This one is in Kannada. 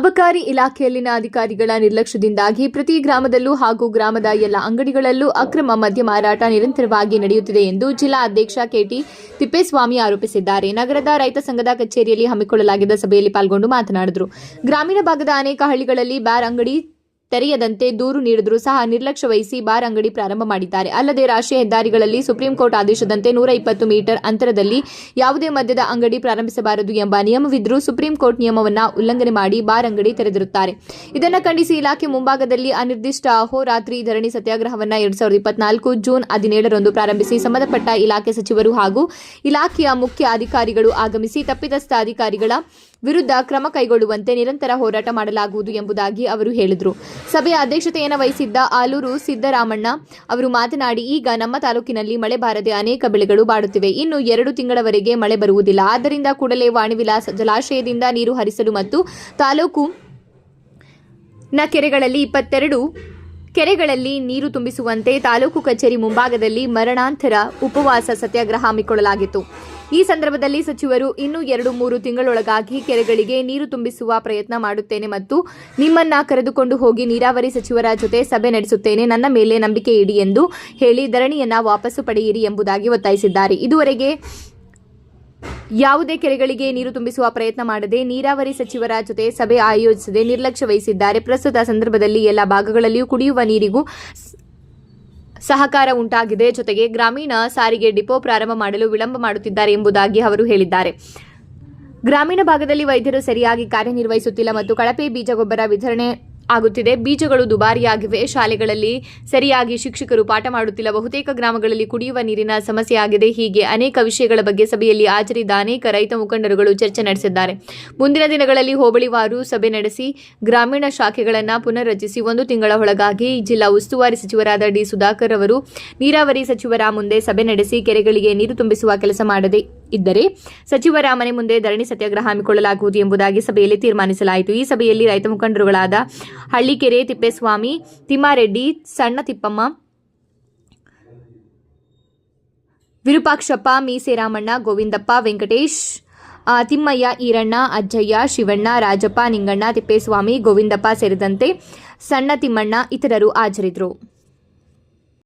ಅಬಕಾರಿ ಇಲಾಖೆಯಲ್ಲಿನ ಅಧಿಕಾರಿಗಳ ನಿರ್ಲಕ್ಷ್ಯದಿಂದಾಗಿ ಪ್ರತಿ ಗ್ರಾಮದಲ್ಲೂ ಹಾಗೂ ಗ್ರಾಮದ ಎಲ್ಲ ಅಂಗಡಿಗಳಲ್ಲೂ ಅಕ್ರಮ ಮದ್ಯ ಮಾರಾಟ ನಿರಂತರವಾಗಿ ನಡೆಯುತ್ತಿದೆ ಎಂದು ಜಿಲ್ಲಾ ಅಧ್ಯಕ್ಷ ಕೆಟಿ ತಿಪ್ಪೇಸ್ವಾಮಿ ಆರೋಪಿಸಿದ್ದಾರೆ. ನಗರದ ರೈತ ಸಂಘದ ಕಚೇರಿಯಲ್ಲಿ ಹಮ್ಮಿಕೊಳ್ಳಲಾಗಿದ್ದ ಸಭೆಯಲ್ಲಿ ಪಾಲ್ಗೊಂಡು ಮಾತನಾಡಿದರು. ಗ್ರಾಮೀಣ ಭಾಗದ ಅನೇಕ ಹಳ್ಳಿಗಳಲ್ಲಿ ಬಾರ್ ಅಂಗಡಿ ತೆರೆಯದಂತೆ ದೂರು ನೀಡಿದರೂ ಸಹ ನಿರ್ಲಕ್ಷ್ಯ ವಹಿಸಿ ಬಾರ್ ಅಂಗಡಿ ಪ್ರಾರಂಭ ಮಾಡಿದ್ದಾರೆ. ಅಲ್ಲದೆ ರಾಷ್ಟ್ರೀಯ ಹೆದ್ದಾರಿಗಳಲ್ಲಿ ಸುಪ್ರೀಂ ಕೋರ್ಟ್ ಆದೇಶದಂತೆ 120 ಮೀಟರ್ ಅಂತರದಲ್ಲಿ ಯಾವುದೇ ಮದ್ಯದ ಅಂಗಡಿ ಪ್ರಾರಂಭಿಸಬಾರದು ಎಂಬ ನಿಯಮವಿದ್ದರೂ ಸುಪ್ರೀಂ ಕೋರ್ಟ್ ನಿಯಮವನ್ನು ಉಲ್ಲಂಘನೆ ಮಾಡಿ ಬಾರ್ ಅಂಗಡಿ ತೆರೆದಿರುತ್ತಾರೆ. ಇದನ್ನು ಖಂಡಿಸಿ ಇಲಾಖೆ ಮುಂಭಾಗದಲ್ಲಿ ಅನಿರ್ದಿಷ್ಟ ಅಹೋರಾತ್ರಿ ಧರಣಿ ಸತ್ಯಾಗ್ರಹವನ್ನು 2024 ಜೂನ್ 17ರಂದು ಪ್ರಾರಂಭಿಸಿ ಸಂಬಂಧಪಟ್ಟ ಇಲಾಖೆ ಸಚಿವರು ಹಾಗೂ ಇಲಾಖೆಯ ಮುಖ್ಯ ಅಧಿಕಾರಿಗಳು ಆಗಮಿಸಿ ತಪ್ಪಿತಸ್ಥ ಅಧಿಕಾರಿಗಳ ವಿರುದ್ಧ ಕ್ರಮ ಕೈಗೊಳ್ಳುವಂತೆ ನಿರಂತರ ಹೋರಾಟ ಮಾಡಲಾಗುವುದು ಎಂಬುದಾಗಿ ಅವರು ಹೇಳಿದರು. ಸಭೆಯ ಅಧ್ಯಕ್ಷತೆಯನ್ನು ವಹಿಸಿದ್ದ ಆಲೂರು ಸಿದ್ದರಾಮಣ್ಣ ಅವರು ಮಾತನಾಡಿ, ಈಗ ನಮ್ಮ ತಾಲೂಕಿನಲ್ಲಿ ಮಳೆ ಬಾರದೆ ಅನೇಕ ಬೆಳೆಗಳು ಬಾಡುತ್ತಿವೆ. ಇನ್ನು 2 ತಿಂಗಳವರೆಗೆ ಮಳೆ ಬರುವುದಿಲ್ಲ. ಆದ್ದರಿಂದ ಕೂಡಲೇ ವಾಣಿವಿಲಾಸ ಜಲಾಶಯದಿಂದ ನೀರು ಹರಿಸಲು ಮತ್ತು ತಾಲೂಕು ಕೆರೆಗಳಲ್ಲಿ 22 ಕೆರೆಗಳಲ್ಲಿ ನೀರು ತುಂಬಿಸುವಂತೆ ತಾಲೂಕು ಕಚೇರಿ ಮುಂಭಾಗದಲ್ಲಿ ಮರಣಾಂತರ ಉಪವಾಸ ಸತ್ಯಾಗ್ರಹ ಹಮ್ಮಿಕೊಳ್ಳಲಾಗಿತ್ತು. ಈ ಸಂದರ್ಭದಲ್ಲಿ ಸಚಿವರು ಇನ್ನು 2-3 ತಿಂಗಳೊಳಗಾಗಿ ಕೆರೆಗಳಿಗೆ ನೀರು ತುಂಬಿಸುವ ಪ್ರಯತ್ನ ಮಾಡುತ್ತೇನೆ ಮತ್ತು ನಿಮ್ಮನ್ನ ಕರೆದುಕೊಂಡು ಹೋಗಿ ನೀರಾವರಿ ಸಚಿವರ ಜೊತೆ ಸಭೆ ನಡೆಸುತ್ತೇನೆ. ನನ್ನ ಮೇಲೆ ನಂಬಿಕೆ ಇಡಿ ಎಂದು ಹೇಳಿ ಧರಣಿಯನ್ನ ವಾಪಸ್ಸು ಪಡೆಯಿರಿ ಎಂಬುದಾಗಿ ಒತ್ತಾಯಿಸಿದ್ದಾರೆ. ಇದುವರೆಗೆ ಯಾವುದೇ ಕೆರೆಗಳಿಗೆ ನೀರು ತುಂಬಿಸುವ ಪ್ರಯತ್ನ ಮಾಡದೆ ನೀರಾವರಿ ಸಚಿವರ ಜೊತೆ ಸಭೆ ಆಯೋಜಿಸದೆ ನಿರ್ಲಕ್ಷ್ಯ ವಹಿಸಿದ್ದಾರೆ. ಪ್ರಸ್ತುತ ಸಂದರ್ಭದಲ್ಲಿ ಎಲ್ಲ ಭಾಗಗಳಲ್ಲಿಯೂ ಕುಡಿಯುವ ನೀರಿಗೂ ಸಹಕಾರ ಉಂಟಾಗಿದೆ. ಜೊತೆಗೆ ಗ್ರಾಮೀಣ ಸಾರಿಗೆ ಡಿಪೋ ಪ್ರಾರಂಭ ಮಾಡಲು ವಿಳಂಬ ಮಾಡುತ್ತಿದ್ದಾರೆ ಎಂಬುದಾಗಿ ಅವರು ಹೇಳಿದ್ದಾರೆ. ಗ್ರಾಮೀಣ ಭಾಗದಲ್ಲಿ ವೈದ್ಯರು ಸರಿಯಾಗಿ ಕಾರ್ಯನಿರ್ವಹಿಸುತ್ತಿಲ್ಲ ಮತ್ತು ಕಳಪೆ ಬೀಜ ಗೊಬ್ಬರ ವಿತರಣೆ ಆಗುತ್ತಿದೆ. ಬೀಜಗಳು ದುಬಾರಿಯಾಗಿವೆ. ಶಾಲೆಗಳಲ್ಲಿ ಸರಿಯಾಗಿ ಶಿಕ್ಷಕರು ಪಾಠ ಮಾಡುತ್ತಿಲ್ಲ. ಬಹುತೇಕ ಗ್ರಾಮಗಳಲ್ಲಿ ಕುಡಿಯುವ ನೀರಿನ ಸಮಸ್ಯೆ ಆಗಿದೆ. ಹೀಗೆ ಅನೇಕ ವಿಷಯಗಳ ಬಗ್ಗೆ ಸಭೆಯಲ್ಲಿ ಹಾಜರಿದ್ದ ಅನೇಕ ರೈತ ಮುಖಂಡರುಗಳು ಚರ್ಚೆ ನಡೆಸಿದ್ದಾರೆ. ಮುಂದಿನ ದಿನಗಳಲ್ಲಿ ಹೋಬಳಿವಾರು ಸಭೆ ನಡೆಸಿ ಗ್ರಾಮೀಣ ಶಾಖೆಗಳನ್ನು ಪುನರ್ರಚಿಸಿ 1 ತಿಂಗಳ ಒಳಗಾಗಿ ಜಿಲ್ಲಾ ಉಸ್ತುವಾರಿ ಸಚಿವರಾದ ಡಿ. ಸುಧಾಕರ್ ಅವರು ನೀರಾವರಿ ಸಚಿವರ ಮುಂದೆ ಸಭೆ ನಡೆಸಿ ಕೆರೆಗಳಿಗೆ ನೀರು ತುಂಬಿಸುವ ಕೆಲಸ ಮಾಡದೆ ಇದ್ದರೆ ಸಚಿವರ ಮನೆ ಮುಂದೆ ಧರಣಿ ಸತ್ಯಾಗ್ರಹ ಹಮ್ಮಿಕೊಳ್ಳಲಾಗುವುದು ಎಂಬುದಾಗಿ ಸಭೆಯಲ್ಲಿ ತೀರ್ಮಾನಿಸಲಾಯಿತು. ಈ ಸಭೆಯಲ್ಲಿ ರೈತ ಮುಖಂಡರುಗಳಾದ ಹಳ್ಳಿಕೆರೆ ತಿಪ್ಪೇಸ್ವಾಮಿ, ತಿಮ್ಮಾರೆಡ್ಡಿ, ಸಣ್ಣ ತಿಪ್ಪಮ್ಮ, ವಿರೂಪಾಕ್ಷಪ್ಪ, ಮೀಸೆರಾಮಣ್ಣ, ಗೋವಿಂದಪ್ಪ, ವೆಂಕಟೇಶ್, ತಿಮ್ಮಯ್ಯ, ಈರಣ್ಣ, ಅಜ್ಜಯ್ಯ, ಶಿವಣ್ಣ, ರಾಜಪ್ಪ, ನಿಂಗಣ್ಣ, ತಿಪ್ಪೇಸ್ವಾಮಿ, ಗೋವಿಂದಪ್ಪ ಸೇರಿದಂತೆ ಸಣ್ಣ ತಿಮ್ಮಣ್ಣ ಇತರರು ಹಾಜರಿದ್ದರು.